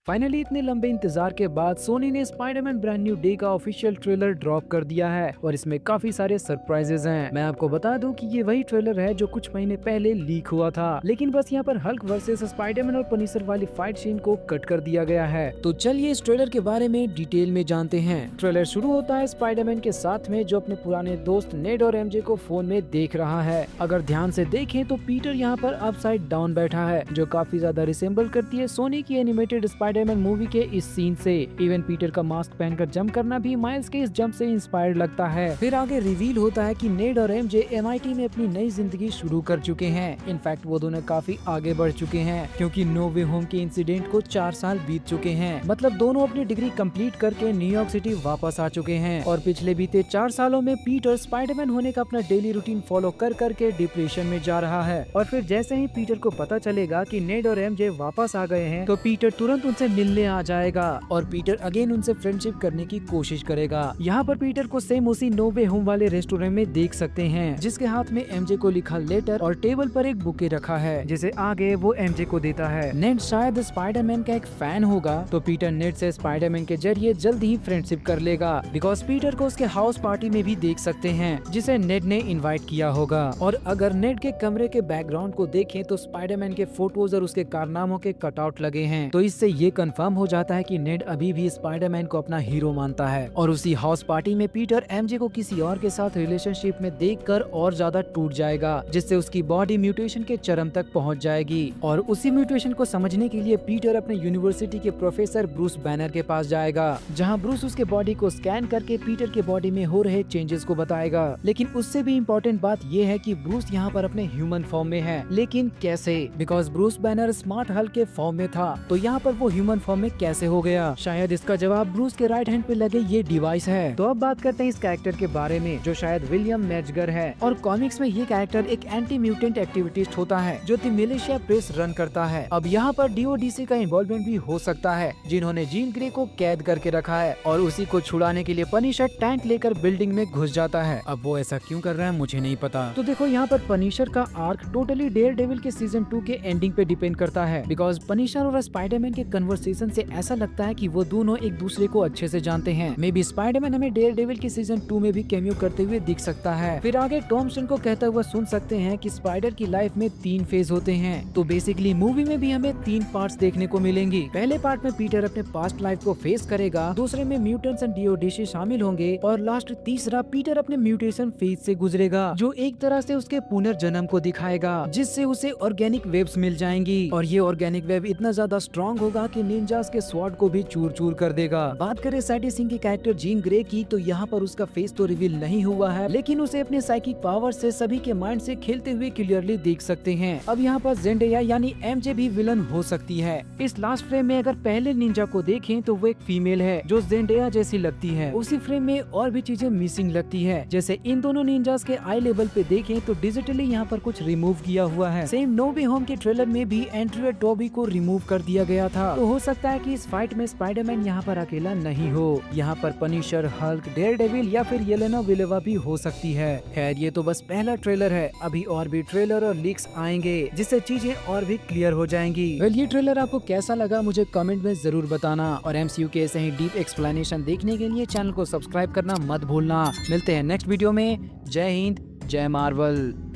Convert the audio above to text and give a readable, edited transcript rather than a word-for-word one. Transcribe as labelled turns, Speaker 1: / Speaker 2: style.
Speaker 1: Finally इतने लंबे इंतजार के बाद सोनी ने स्पाइडरमैन ब्रांड न्यू डे का ऑफिशियल ट्रेलर ड्रॉप कर दिया है और इसमें काफी सारे सरप्राइजेज हैं। मैं आपको बता दूं कि ये वही ट्रेलर है जो कुछ महीने पहले लीक हुआ था, लेकिन बस यहाँ पर हल्क वर्सेस स्पाइडरमैन और पनिशर वाली फाइट सीन को कट कर दिया गया है। तो चलिए इस ट्रेलर के बारे में डिटेल में जानते हैं। ट्रेलर शुरू होता है स्पाइडरमैन के साथ में जो अपने पुराने दोस्त नेड और एमजे को फोन में देख रहा है। अगर ध्यान से देखें तो पीटर यहाँ पर अपसाइड डाउन बैठा है जो काफी ज्यादा रिसेंबल करती है सोनी की एनिमेटेड स्पाइडरमैन मूवी के इस सीन से। इवन पीटर का मास्क पहनकर जंप करना भी माइल्स के इस जंप से इंस्पायर्ड लगता है। फिर आगे रिवील होता है कि नेड और एमजे एमआईटी में अपनी नई जिंदगी शुरू कर चुके हैं। इनफैक्ट वो दोनों काफी आगे बढ़ चुके हैं क्योंकि नो वे होम के इंसिडेंट को 4 साल बीत चुके हैं। मतलब दोनों अपनी डिग्री कंप्लीट करके न्यूयॉर्क सिटी वापस आ चुके हैं और पिछले बीते 4 सालों में पीटर स्पाइडरमैन होने का अपना डेली रूटीन फॉलो कर करके डिप्रेशन में जा रहा है। और फिर जैसे ही पीटर को पता चलेगा कि नेड और एमजे वापस आ गए हैं तो पीटर तुरंत उनसे मिलने आ जाएगा और पीटर अगेन उनसे फ्रेंडशिप करने की कोशिश करेगा। यहाँ पर पीटर को सेम उसी नो वे होम वाले रेस्टोरेंट में देख सकते हैं जिसके हाथ में एमजे को लिखा लेटर और टेबल पर एक बुके रखा है जिसे आगे वो एमजे को देता है। नेड शायद स्पाइडरमैन का एक फैन होगा तो पीटर नेड से स्पाइडरमैन के जरिए जल्द ही फ्रेंडशिप कर लेगा बिकॉज पीटर को उसके हाउस पार्टी में भी देख सकते हैं जिसे नेड ने इन्वाइट किया होगा। और अगर नेड के कमरे के बैकग्राउंड को देखें तो स्पाइडरमैन के फोटोज और उसके कारनामों के कटआउट लगे हैं तो इससे ये कंफर्म हो जाता है कि नेड अभी भी स्पाइडरमैन को अपना हीरो मानता है। और उसी हाउस पार्टी में पीटर एमजे को किसी और के साथ रिलेशनशिप में देखकर और ज्यादा टूट जाएगा जिससे उसकी बॉडी म्यूटेशन के चरम तक पहुंच जाएगी। और उसी म्यूटेशन को समझने के लिए पीटर अपने यूनिवर्सिटी के प्रोफेसर ब्रूस बैनर के पास जाएगा जहां ब्रूस उसके बॉडी को स्कैन करके पीटर के बॉडी में हो रहे चेंजेस को बताएगा। लेकिन उससे भी इम्पोर्टेंट बात ये है कि ब्रूस यहाँ पर अपने ह्यूमन फॉर्म में है। लेकिन कैसे? Because Bruce banner smart Hulk के फॉर्म में था तो यहाँ पर वो ह्यूमन फॉर्म में कैसे हो गया? शायद इसका जवाब ब्रूस के राइट हैंड पे लगे ये डिवाइस है। तो अब बात करते हैं इस कैरेक्टर के बारे में जो शायद विलियम मैजगर है और कॉमिक्स में ये कैरेक्टर एक एंटी म्यूटेंट एक्टिविटिस्ट होता है जो द मिलिशिया प्रेस रन करता है। अब यहाँ पर डीओडीसी का इन्वॉल्वमेंट भी हो सकता है जिन्होंने जीन ग्रे को कैद करके रखा है और उसी को छुड़ाने के लिए पनिशर टैंक लेकर बिल्डिंग में घुस जाता है। अब वो ऐसा क्यों कर रहा है मुझे नहीं पता। तो देखो यहाँ पर पनिशर का आर्क टोटली डेयरडेविल के सीजन 2 के एंडिंग पे डिपेंड करता है बिकॉज पनिशर और स्पाइडरमैन के कन्वर्सेशन से ऐसा लगता है कि वो दोनों एक दूसरे को अच्छे से जानते हैं। मे बी स्पाइडरमैन हमें डेयरडेविल के सीजन 2 में भी कैमियो करते हुए दिख सकता है। फिर आगे टॉमसन को कहता हुआ सुन सकते हैं कि स्पाइडर की लाइफ में 3 फेज होते हैं तो बेसिकली मूवी में भी हमें 3 पार्ट्स देखने को मिलेंगी। पहले पार्ट में पीटर अपने पास्ट लाइफ को फेस करेगा, दूसरे में म्यूटेंट्स एंड डीओडीसी शामिल होंगे और लास्ट तीसरा पीटर अपने म्यूटेशन फेज से गुजरेगा जो एक तरह से उसके पुनर्जन्म को दिखाएगा जिससे उसे ऑर्गेनिक वेब्स मिल जाएंगी और ये ऑर्गेनिक वेब इतना ज्यादा स्ट्रॉन्ग होगा कि निंजास के स्वॉर्ड को भी चूर चूर कर देगा। बात करें सैटी सिंह के कैरेक्टर जीन ग्रे की तो यहाँ पर उसका फेस तो रिवील नहीं हुआ है लेकिन उसे अपने साइकिक पावर से सभी के माइंड से खेलते हुए क्लियरली देख सकते हैं। अब यहाँ पर जेंडेया यानी एमजे भी विलन हो सकती है। इस लास्ट फ्रेम में अगर पहले निंजा को देखें तो वो एक फीमेल है जो जेंडेया जैसी लगती है। उसी फ्रेम में और भी चीजें मिसिंग लगती है जैसे इन दोनों निंजास के आई लेवल पे देखें तो डिजिटली यहाँ पर कुछ रिमूव किया हुआ है। सेम नो वे होम के ट्रेलर में भी एंड्रयू टोबी को रिमूव कर दिया गया था तो हो सकता है कि इस फाइट में स्पाइडरमैन यहाँ पर अकेला नहीं हो। यहाँ पर पनिशर, हल्क, डेयरडेविल या फिर येलेना विलेवा भी हो सकती है। खैर ये तो बस पहला ट्रेलर है, अभी और भी ट्रेलर और लीक्स आएंगे जिससे चीजें और भी क्लियर हो जाएंगी। ये ट्रेलर आपको कैसा लगा मुझे कमेंट में जरूर बताना और एमसीयू के ऐसे ही डीप एक्सप्लेनेशन देखने के लिए चैनल को सब्सक्राइब करना मत भूलना। मिलते हैं नेक्स्ट वीडियो में। जय हिंद, जय मार्वल।